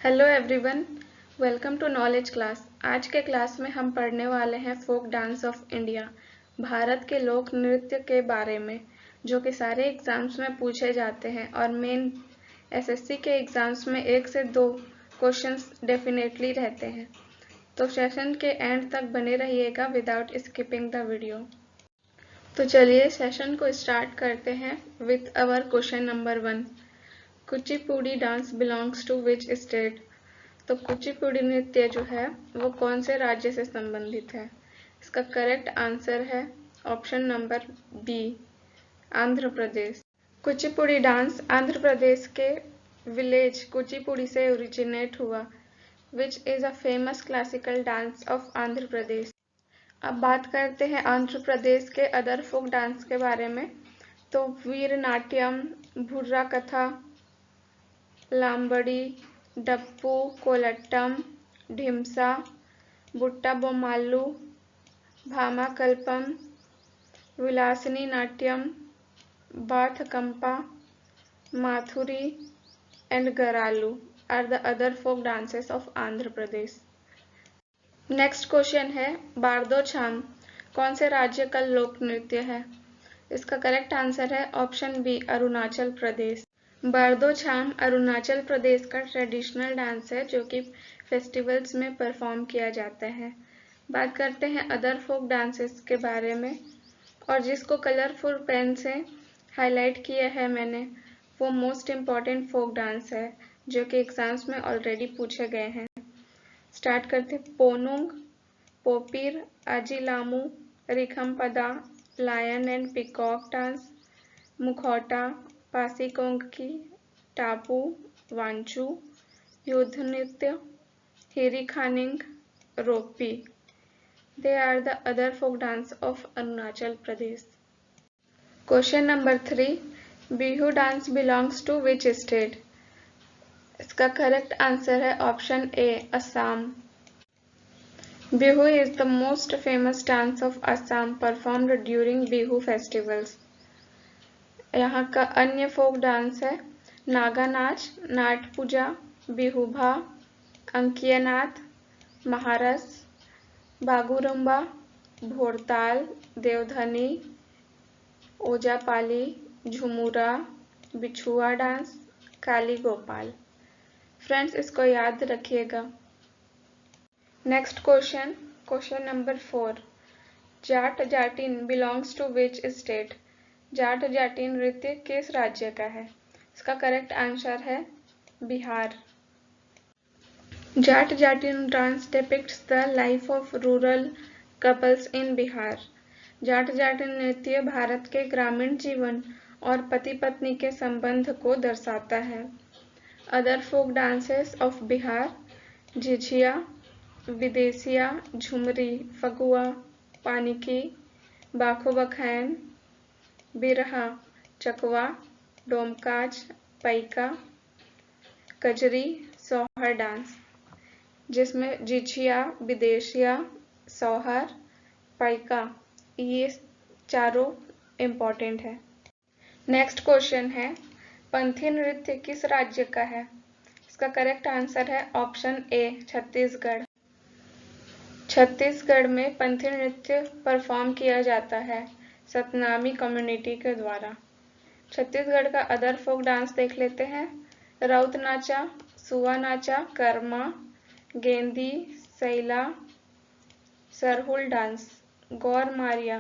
Hello everyone, welcome to knowledge class. आज के class में हम पढ़ने वाले हैं folk dance of India, Bharat के लोक नृत्य के बारे में, जो कि सारे एग्जाम्स में पूछे जाते हैं और मेन एसएससी के एग्जाम्स में 1 से 2 क्वेश्चंस डेफिनेटली रहते हैं। तो सेशन के एंड तक बने रहिएगा विदाउट स्किपिंग द वीडियो। तो चलिए सेशन को स्टार्ट करते हैं with our question number 1। Kuchipudi dance belongs to which state? तो कुचिपुड़ी नृत्य जो है वो कौन से राज्य से संबंधित है? इसका करेक्ट आंसर है option number B, Andhra Pradesh. Kuchipudi dance Andhra Pradesh के विलेज कुचिपुड़ी से ओरिजिनेट हुआ, which is a famous classical dance of Andhra Pradesh. अब बात करते हैं आंध्र प्रदेश के अदर फोक डांस के बारे में। तो वीर Natyam, Burra Katha, Lambadi, Dappu, Kolattam, Dhimsa, Butta Bommalu, Bhamakalpam, Vilasini Natyam, Bathukamma, Mathuri and Garalu are the other folk dances of Andhra Pradesh. Next question है बारदो छाम कौन से राज्य का लोक नृत्य है? इसका करेक्ट आंसर है ऑप्शन बी, अरुणाचल प्रदेश। बारदो छाम अरुणाचल प्रदेश का ट्रेडिशनल डांस है जो कि फेस्टिवल्स में परफॉर्म किया जाता है। बात करते हैं अदर फोक डांसेस के बारे में, और जिसको कलरफुल पेन से हाईलाइट किया है मैंने, वो मोस्ट इम्पॉर्टेंट फोक डांस है जो कि एग्जाम्स में ऑलरेडी पूछे गए हैं। स्टार्ट करते Ponung, Popir, Ajilamu, Rikhampada, lion and peacock dance, Mukhauta, Pasikongki, टापू, वांचू, युद्ध नृत्य, हिरिखानिंग, रोपी। They are the other folk dance of Arunachal Pradesh. Question number 3. Bihu dance belongs to which state? इसका करेक्ट आंसर है option A, Assam. Bihu is the most famous dance of Assam performed during Bihu festivals. यहाँ का अन्य folk dance है नागा नाच, नाट पूजा, बिहुभा, अंकिया नाथ, महारस, बागुरुम्बा, भोरताल, देवधनी, ओजापाली, झुमुरा, बिछुआ dance, काली Gopal. Friends, इसको याद रखिएगा। Next question, question number 4। Jat Jatin belongs to which state? Jat Jatin नृत्य किस राज्य का है? इसका करेक्ट आंसर है Bihar. Jat Jatin dance depicts the life of rural couples in Bihar. Jat Jatin नृत्य भारत के ग्रामीण जीवन और पति पत्नी के संबंध को दर्शाता है। Other folk dances of Bihar: Jhijhiya, Videshiya, Jhumari, Phagua, पानिकी, बाखो बखैन, बिरहा, चकवा, डोमकाज, पैका, कजरी, सोहर डांस, जिसमें झिझिया, विदेशिया, सोहर, पैका ये चारों इम्पॉर्टेंट है। नेक्स्ट क्वेश्चन है पंथी नृत्य किस राज्य का है? इसका करेक्ट आंसर है ऑप्शन ए, छत्तीसगढ़। छत्तीसगढ़ में पंथी नृत्य परफॉर्म किया जाता है सतनामी कम्युनिटी के द्वारा। छत्तीसगढ़ का अदर फोक डांस देख लेते हैं। राउत नाचा, सुआ नाचा, कर्मा, गेंदी, सैला, सरहुल डांस, गौर मारिया,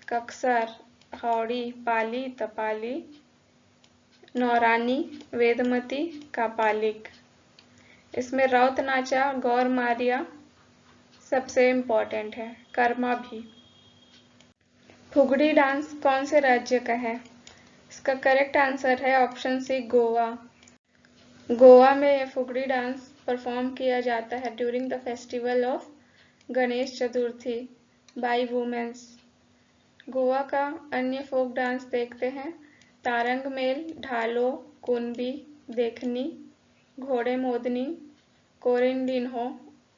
कक्सर, हौड़ी, पाली, तपाली, नौरानी, वेदमती, कापालिक। इसमें राउत नाचा, गौर मारिया सबसे इम्पोर्टेंट है, कर्मा भी। फुगड़ी डांस कौन से राज्य का है? इसका करेक्ट आंसर है ऑप्शन सी, गोवा। गोवा में यह फुगड़ी डांस परफॉर्म किया जाता है during the festival of Ganesh Chaturthi by womens. गोवा का अन्य फोक डांस देखते हैं। तारंग मेल, ढालो, कुनबी, देखनी, घोड़े मोदनी, कोरिंडिन्हो,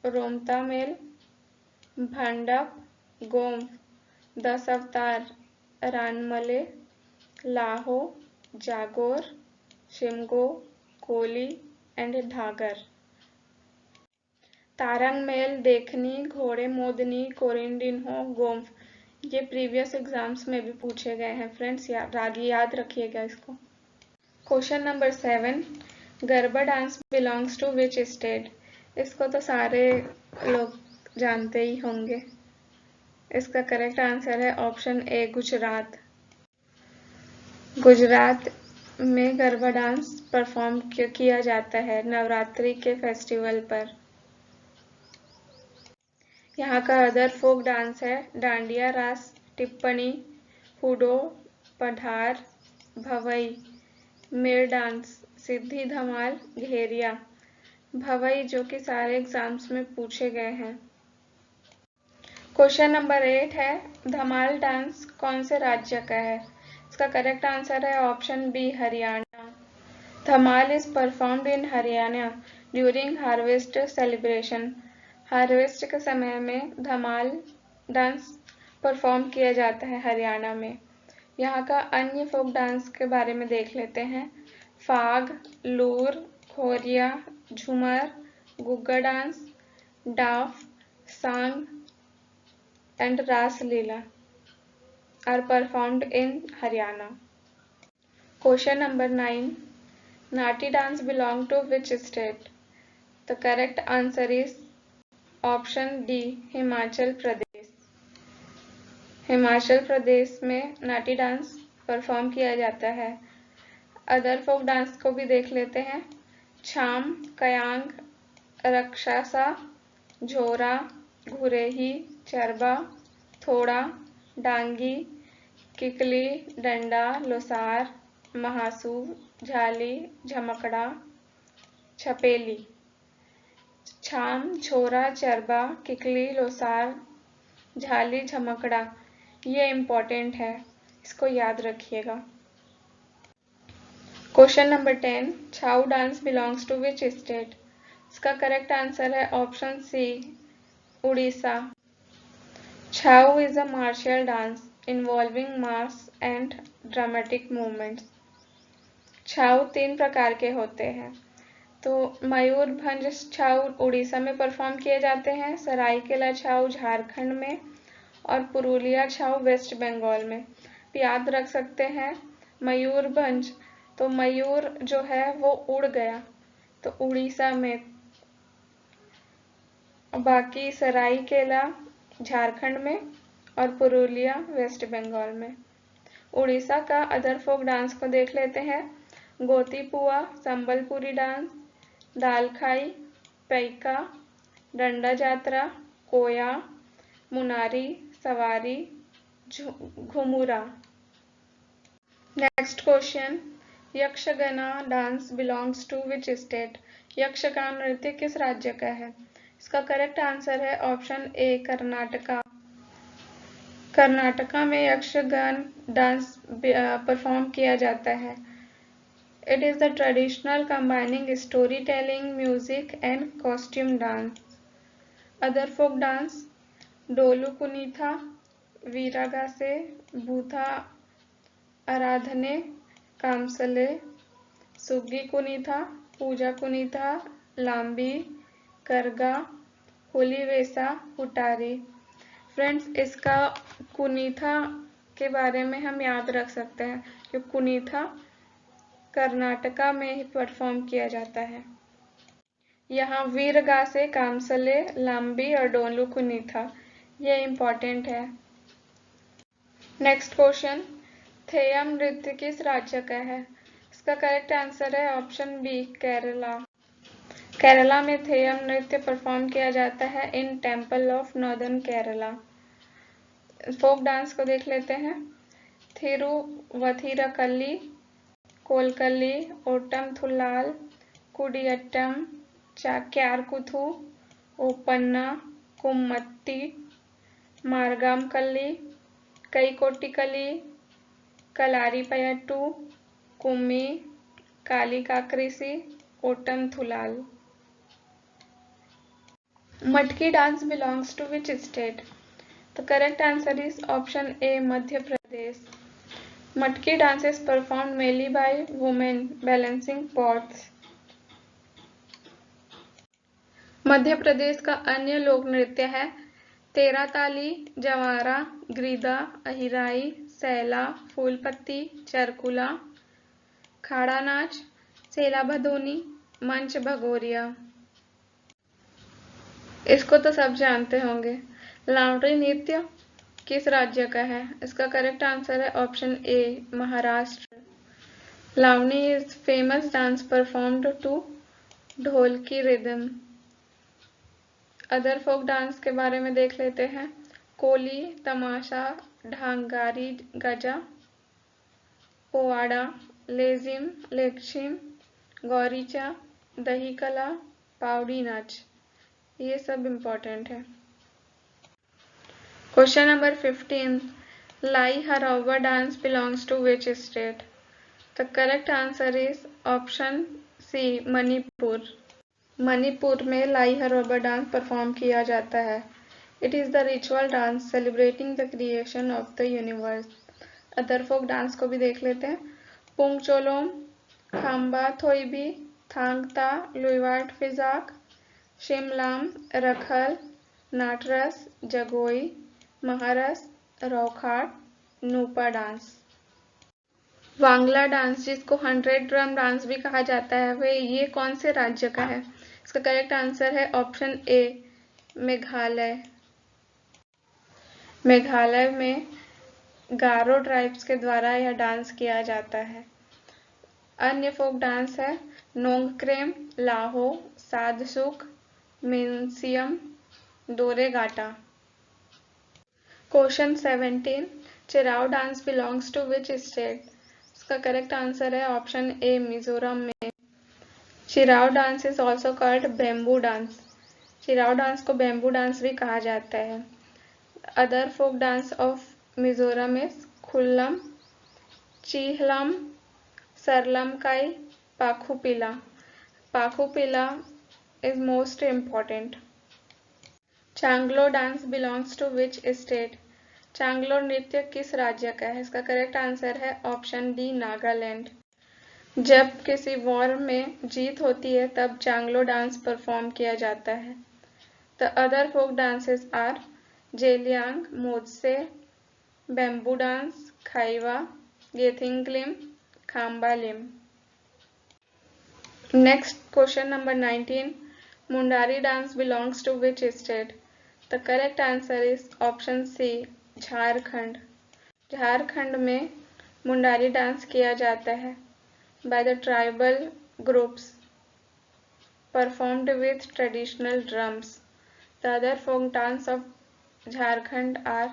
रोमता मेल, भंडप, गोम्फ, 10 अवतार, रानमले, लाहो, जागोर, शिमगो, कोली एंड ढागर तारंग मेल, देखनी, घोड़े मोदनी, कोरिंडिन्हो, गोम्फ। ये प्रीवियस एग्जाम्स में भी पूछे गए हैं फ्रेंड्स, याद रखिएगा इसको। Question number 7, Garba dance belongs to which state? इसको तो सारे लोग जानते ही होंगे। इसका करेक्ट आंसर है ऑप्शन ए, गुजरात। गुजरात में गरबा डांस परफॉर्म किया जाता है नवरात्रि के फेस्टिवल पर। यहाँ का अदर फोक डांस है डांडिया रास, टिप्पणी, हुडो, पढ़ार, भवई, मेर डांस, सिद्धि धमाल, घेरिया। भवई जो कि सारे एग्जाम्स में पूछे गए हैं। क्वेश्चन नंबर 8 है, धमाल डांस कौन से राज्य का है? इसका करेक्ट आंसर है option B, Haryana. Dhamal is performed in Haryana during harvest celebration. Harvest के समय में धमाल डांस परफॉर्म किया जाता है हरियाणा में। यहाँ का अन्य फोक डांस के बारे में देख लेते हैं। फाग, लूर, खोरिया, झूमर, गुग्गा डांस, डाफ, सांग and Ras Leela are performed in Haryana. Question number 9, Nati dance belong to which state? The correct answer is option D, Himachal Pradesh. Himachal Pradesh में नाटी डांस परफॉर्म किया जाता है। अदर फोक डांस को भी देख लेते हैं। छाम, कयांग, रक्षासा, झोरा, घुरेही, चरबा, थोड़ा, डांगी, किकली, डंडा, लोसार, महासू, झाली, झमकड़ा, छपेली। छाम, छोरा, चरबा, किकली, लोसार, झाली, झमकड़ा, ये इम्पोर्टेंट है, इसको याद रखिएगा। Question number 10, Chhau dance belongs to which state? इसका करेक्ट आंसर है option C, Orissa. Chhau is a martial dance involving mass and dramatic movements. Chhau 3 प्रकार के होते हैं। तो मयूरभंज छाऊ उड़ीसा में परफॉर्म किए जाते हैं, सरायकेला छाऊ झारखंड में और पुरुलिया छाऊ वेस्ट बंगाल में। याद रख सकते हैं मयूरभंज, तो मयूर जो है वो उड़ गया तो उड़ीसा में, बाकी सरायकेला झारखंड में और पुरुलिया वेस्ट बंगाल में। उड़ीसा का अदर फोक डांस को देख लेते हैं। Gotipua, Sambalpuri dance, Dalkhai, Paika, Danda Jatra, Koya, Munari, Sawari, Ghumura. Next question, Yakshagana dance belongs to which state? Yakshagana नृत्य किस राज्य का है? इसका करेक्ट आंसर है ऑप्शन ए, कर्नाटका। कर्नाटका में यक्षगान डांस परफॉर्म किया जाता है। It is the traditional combining story telling, music and costume dance. Other folk dance, Dollu Kunitha, Veeragase, Bhoota Aradhane, Kamsale, Suggi Kunitha, Pooja Kunitha, Lambi, करगा, हुलीवेसा, हुटारी। फ्रेंड्स, इसका कुनीथा के बारे में हम याद रख सकते हैं कि कुनीथा कर्नाटका में ही परफॉर्म किया जाता है। यहाँ वीरगासे, कामसले, लांबी और डोलू कुनीथा, ये इम्पोर्टेंट है। नेक्स्ट क्वेश्चन, थेयम नृत्य किस राज्य का है? इसका करेक्ट आंसर है ऑप्शन बी, केरला। केरला में थेयम नृत्य परफॉर्म किया जाता है in temple of northern Kerala. Folk dance को देख लेते हैं। थिरुवथिरकल्ली, कोलकल्ली, ओटम थुल्लाल, कुडियट्टम, चाक्यारकुथु, ओपन्ना, कुम्मत्ती, मारगामकल्ली, कैकोटिकली, कलारीपयट्टू, कुम्मी, कालिकाक्रिसी, Ottam Thullal. Matki dance belongs to which state? The correct answer is option A, Madhya Pradesh. Matki dance is performed mainly by women balancing pots. Madhya Pradesh का अन्य लोक नृत्य है तेरा ताली, जवारा, ग्रीदा, अहिराई, सैला, फूलपत्ती, चरकुला, खाड़ा नाच, सेला भदोनी, मंच भगोरिया। इसको तो सब जानते होंगे। लावणी नृत्य किस राज्य का है? इसका करेक्ट आंसर है option A, Maharashtra. Lavani is famous dance performed to Dholki rhythm. Other folk dance के बारे में देख लेते हैं। कोली, तमाशा, ढांगारी गजा, पोवाड़ा, लेजिम, लेक्शिम, गौरीचा, दही कला, पावड़ी नाच, ये सब इम्पोर्टेंट है। Question number 15, Lai Haraoba dance belongs to which state? The correct answer is option C, Manipur. Manipur में लाई हरौवा डांस परफॉर्म किया जाता है। It is the ritual dance celebrating the creation of the universe. Other folk dance को भी देख लेते हैं। पुंगचोलोम, खाम्बा थोईबी, थांगता, लुइवाट फिजाक, शिमलाम, रखल, नाटरस, जगोई, महारस, रौखाट, नूपा डांस। वांगला डांस, जिसको 100 ड्रम डांस भी कहा जाता है, वे ये कौन से राज्य का है? इसका करेक्ट आंसर है ऑप्शन ए, मेघालय। मेघालय में गारो ट्राइब्स के द्वारा यह डांस किया जाता है। अन्य फोक डांस है Nongkrem, Laho, Shadsuk, Minsiem, Doregata. Question 17, Cheraw dance belongs to which state? इसका करेक्ट आंसर है ऑप्शन ए, मिजोरम में। Cheraw dance is also called bamboo dance. Cheraw dance को बैम्बू डांस भी कहा जाता है। Other folk dance of Mizoram is Khuallam, Chheihlam, Sarlamkai, Pakhupila. Pakhupila is most important. Changlo dance belongs to which state? Changlo नृत्य किस राज्य का है? इसका करेक्ट आंसर है ऑप्शन डी, नागालैंड। जब किसी वॉर में जीत होती है तब चांगलो डांस परफॉर्म किया जाता है। The other folk dances are Zeliang, Modse, bamboo dance, Khaiva, Gethinglim, Khambalim. Next question number 19, Mundari dance belongs to which state? The correct answer is option C, Jharkhand. Jharkhand में मुंडारी डांस किया जाता है by the tribal groups performed with traditional drums. The other folk dance of Jharkhand are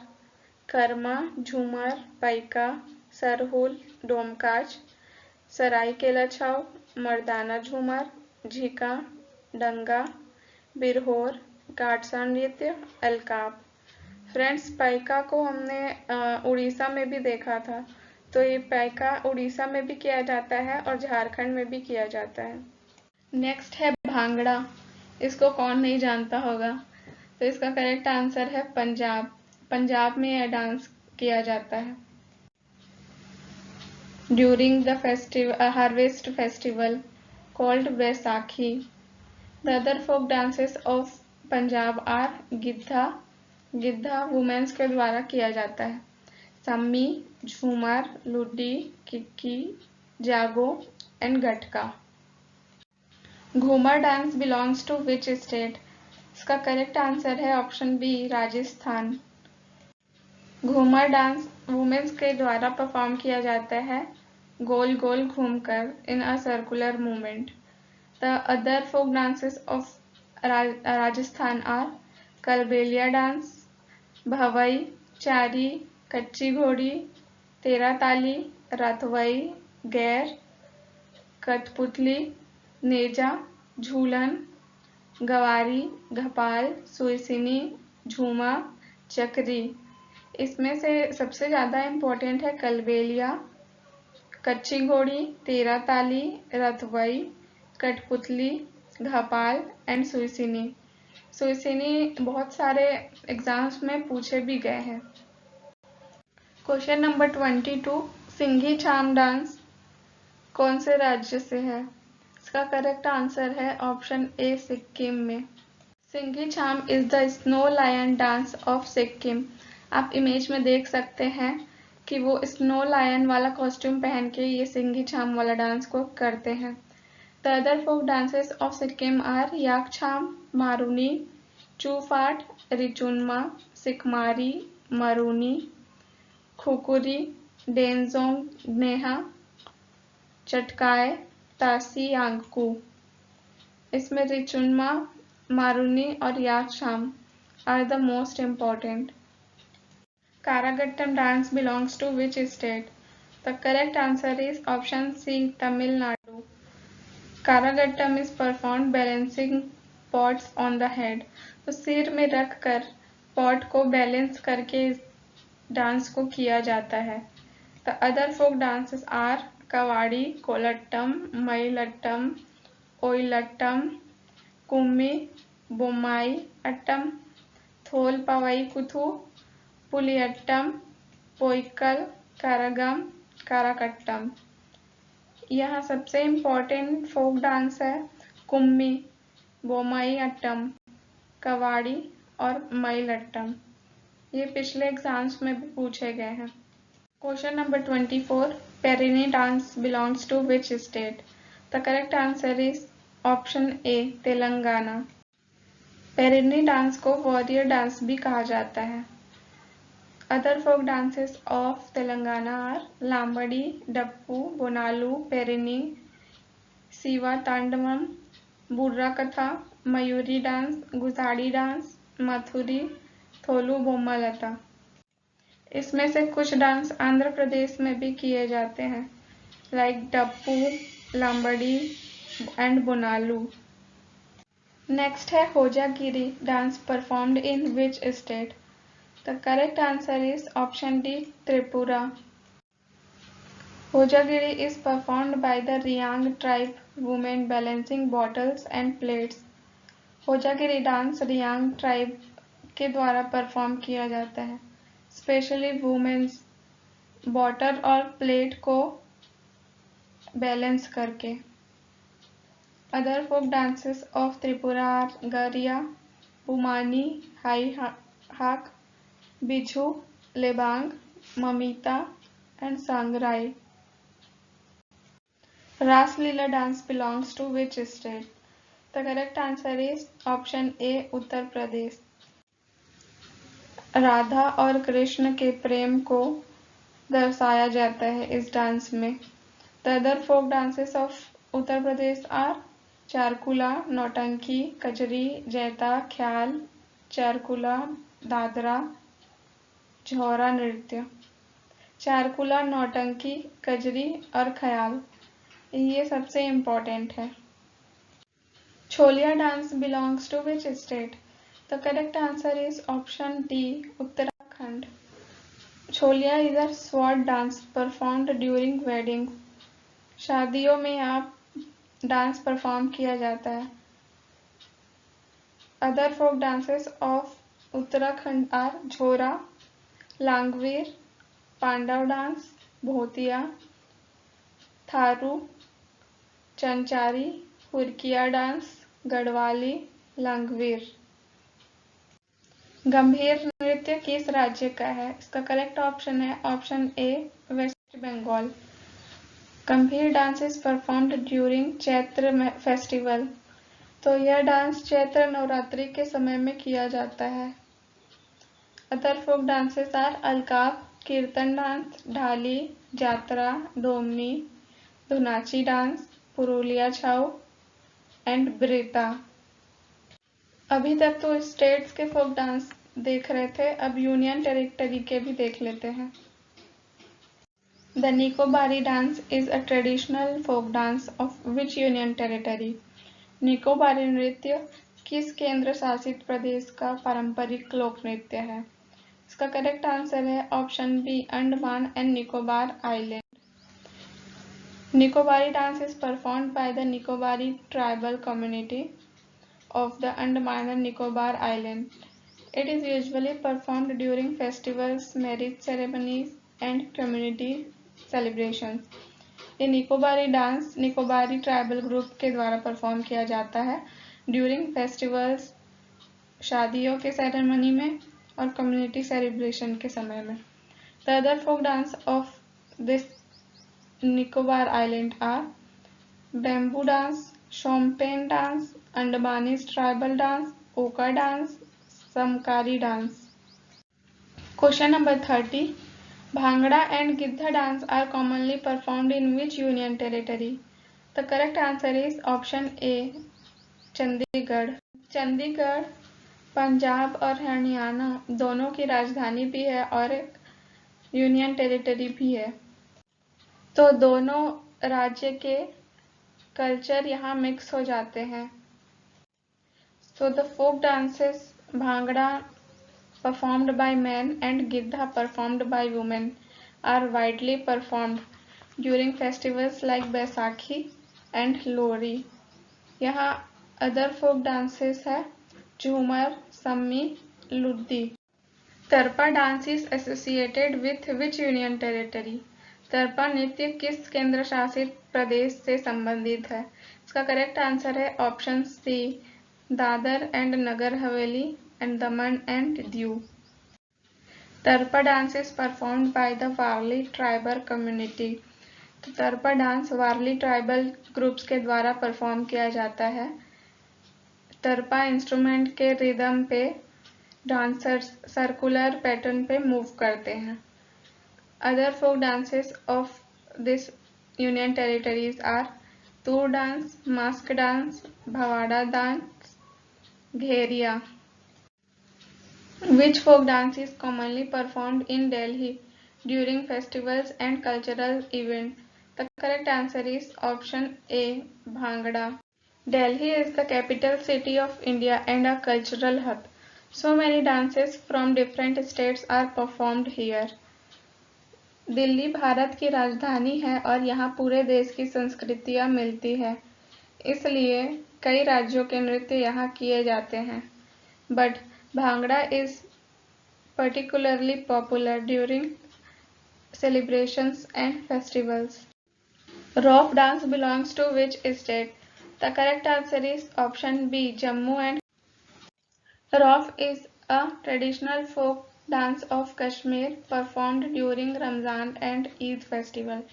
Karma, Jhumar, Paika, Sarhul, डोमकाच, Seraikela छाव, मर्दाना झूमर, झिका, डंगा, बिरहोर, गाटसा नृत्य, अलकाप। Friends, Paika को हमने उड़ीसा में भी देखा था, तो ये पैका उड़ीसा में भी किया जाता है और झारखंड में भी किया जाता है। नेक्स्ट है भांगड़ा। इसको कौन नहीं जानता होगा? तो इसका करेक्ट आंसर है पंजाब। पंजाब में यह डांस किया जाता है। During the harvest festival called Baisakhi. The other folk dances of Punjab are Giddha. Giddha womens के द्वारा किया जाता है। Sammi, Jhumar, Luddi, Kikli, Jaago and Gatka. Ghoomar dance belongs to which state? इसका करेक्ट आंसर है option B, Rajasthan. Ghoomar dance womens के द्वारा परफॉर्म किया जाता है गोल गोल घूमकर in a circular movement. The other folk dances of Rajasthan are Kalbelia dance, Bhavai, चारी, कच्ची घोड़ी, तेरा ताली, रथवई, गैर, कठपुतली, नेजा, झूलन, गवारी, घपाल, सुइसिनी, झूमा, चक्री। इसमें से सबसे ज़्यादा इम्पोर्टेंट है कलबेलिया, कच्ची घोड़ी, तेरा ताली, रथवई, कठपुतली, घपाल एंड सुइसिनी। सुइसिनी बहुत सारे एग्जाम्स में पूछे भी गए हैं। Question number 22, Singhi Chham dance कौन से राज्य से है? इसका करेक्ट आंसर है ऑप्शन ए, सिक्किम में। Singhi Chham is the snow lion dance of Sikkim. आप इमेज में देख सकते हैं कि वो स्नो लायन वाला कॉस्ट्यूम पहन के ये सिंघी छाम वाला डांस को करते हैं। The other folk dances of Sikkim are Yakchham, Maruni, Chufaat, Richunma, Sikmari, Maruni, Khukuri, Denzong, Neha, चटकाए, तासी, यांगकू। इसमें रिचुनमा, मारूनी और याकछाम are the most important. Karagattam dance belongs to which state? The correct answer is option C, Tamil Nadu. Karagattam is performed balancing pots on the head. तो सिर में रख कर pot को balance करके इस डांस को किया जाता है। The other folk dances are kavadi, Kolattam, मयिलट्टम, ओयलट्टम, Kummi, Bommai Attam, थोल पवई कुथु, पुलियट्टम, पोइकल, करगम, कराकट्टम। यहाँ सबसे इम्पोर्टेंट फोक डांस है कुम्मी, बोमाई अट्टम, कवाड़ी और मयिलट्टम। ये पिछले एग्जाम्स में भी पूछे गए हैं। Question number 24, Perini dance belongs to which state? The correct answer is option A, Telangana. Perini dance को वॉरियर डांस भी कहा जाता है। Other folk dances of Telangana are Lambadi, Dappu, Bonalu, Perini, Shiva Tandavam, Burra Katha, Mayuri dance, Gussadi dance, Mathuri, Tholu Bommalata. इसमें से कुछ डांस आंध्र प्रदेश में भी किए जाते हैं, like Dappu, Lambadi and Bonalu. Next है Hojagiri dance performed in which state? The correct answer is option D, Tripura. Hojagiri is performed by the Riang tribe women balancing bottles and plates. Hojagiri dance Riang tribe के द्वारा परफॉर्म किया जाता है, स्पेशली वुमेन्स बॉटल और प्लेट को balance करके। Other folk dances of Tripura are Garia, Bumani, Hai Hak, Bizhu, Lebang, Mamita and Sangrai. Raslila dance belongs to which state? The correct answer is option A, Uttar Pradesh. Radha और कृष्ण के प्रेम को दर्शाया जाता है इस डांस में। The other folk dances of Uttar Pradesh are Charkula, Nautanki, Kajri, जैता, ख्याल, चारकुला, दादरा, झोरा नृत्य। चारकुला, नौटंकी, कजरी और ख्याल, ये सबसे इम्पोर्टेंट है। Chholiya dance belongs to which state? The correct answer is option D, Uttarakhand. Chholiya is a sword dance performed during wedding. शादियों में आप डांस परफॉर्म किया जाता है। Other folk dances of Uttarakhand are Jhora, Langvir, Pandav dance, Bhotiya, Tharu, Chanchari, Hurkiya dance, Garhwali, Langvir. Gambhira नृत्य किस राज्य का है? इसका करेक्ट ऑप्शन है option A, west Bengal. Gambhira dance is performed during Chaitra festival. तो यह डांस चैत्र नवरात्रि के समय में किया जाता है। Other folk dances are Alkap, Kirtan dance, Dhali, Jatra, Domni, Dhunachi dance, Purulia Chhau and Brita. अभी तक तो स्टेट्स के फोक डांस देख रहे थे, अब यूनियन टेरिटरी के भी देख लेते हैं। The Nicobari dance is a traditional folk dance of which union territory? Nicobari नृत्य किस केंद्र शासित प्रदेश का पारंपरिक लोक नृत्य है? इसका करेक्ट आंसर है option B, Andaman and Nicobar island. Nicobari dance is performed by the Nicobari tribal community of the Andaman and Nicobar Island. It is usually performed during festivals, marriage ceremonies and community celebrations. ये Nicobari dance Nicobari tribal group के द्वारा perform किया जाता है during festivals, शादियों के ceremony में और कम्युनिटी सेलिब्रेशन के समय में। The other folk dance of this Nicobar island are bamboo dance, Shompen dance, Andamanese tribal dance, Oka dance, Samkari dance. Question number 30. Bhangra and Gidda dance are commonly performed in which union territory? The correct answer is option A, Chandigarh. Chandigarh Punjab और हरियाणा दोनों की राजधानी भी है और एक union territory भी है, तो दोनों राज्य के कल्चर यहाँ मिक्स हो जाते हैं। So the folk dances bhangra performed by men and Gidda performed by women are widely performed during festivals like Baisakhi and Lohri. यहाँ other folk dances है Jhumar, Sammi, Luddi. Tarpa dance is associated with which union territory? Tarpa नृत्य किस केंद्र शासित प्रदेश से संबंधित है? इसका करेक्ट आंसर है option C, Dadra and Nagar Haveli and Daman and Diu. Tarpa dance is performed by the Warli tribal community. तो Tarpa dance Warli tribal groups के द्वारा परफॉर्म किया जाता है। तरपा इंस्ट्रूमेंट के रिदम पे डांसर्स सर्कुलर पैटर्न पे मूव करते हैं। Other folk dances of this union territories are Tur dance, mask dance, Bhavada dance, Gheria. Which folk dance is commonly performed in Delhi during festivals and cultural events? The correct answer is option A, Bhangra. Delhi is the capital city of India and a cultural hub. So many dances from different states are performed here. Delhi Bharat की राजधानी है और यहाँ पूरे देश की संस्कृतियाँ मिलती है, इसलिए कई राज्यों के नृत्य यहाँ किए जाते हैं। But Bhangra is particularly popular during celebrations and festivals. Rope dance belongs to which state? The correct answer is option B, Jammu and Rope is a traditional folk dance of Kashmir performed during Ramzan and Eid festival.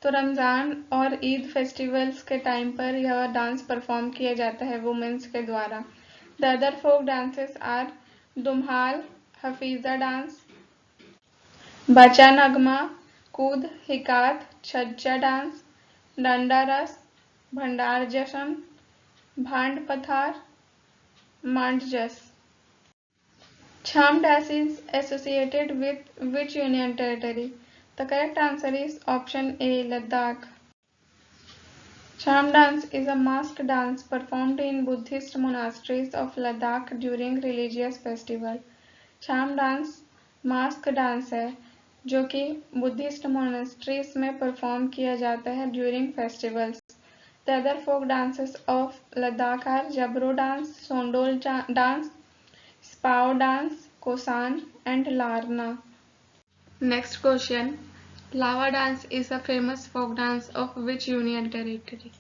तो रमज़ान और Eid festivals के time पर यह dance perform किया जाता है women's के द्वारा। The other folk dances are Dumhal, Hafiza dance, Bacha Nagma, कूद, हिकात, छज्जा डांस, डंडा रस, भंडार जश्न, भांड पथार, मांडजस। छाम dance is associated with which union territory? The correct answer is option A, Ladakh. Cham dance is a masked dance performed in Buddhist monasteries of Ladakh during religious festival. Cham dance mask dance है जो कि Buddhist monasteries में perform किया जाता है during festivals. The other folk dances of Ladakh are Jabro dance, Shondol dance, Spao dance, Koshan and Larna. Next question, Lava dance is a famous folk dance of which union territory?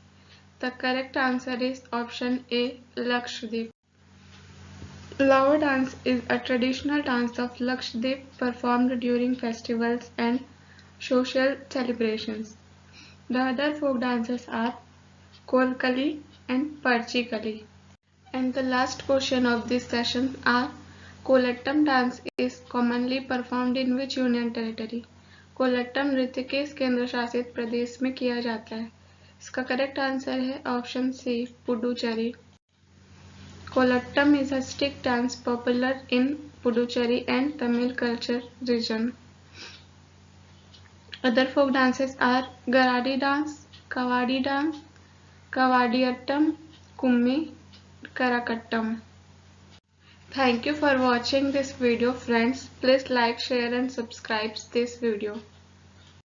The correct answer is option A, Lakshadweep. Lava dance is a traditional dance of Lakshadweep performed during festivals and social celebrations. The other folk dances are Kolkali and Parchikali. And the last question of this session are Kolattam dance is commonly performed in which union territory? Kolattam नृत्य किस केंद्र शासित प्रदेश में किया जाता है? इसका correct answer है option C, Puducherry. Kolattam is a stick dance popular in Puducherry and Tamil culture region. Other folk dances are Garadi dance, Kavadi dance, Kavadiyattam, Kummi, Karakattam. Thank you for watching this video, friends. Please like, share and subscribe this video.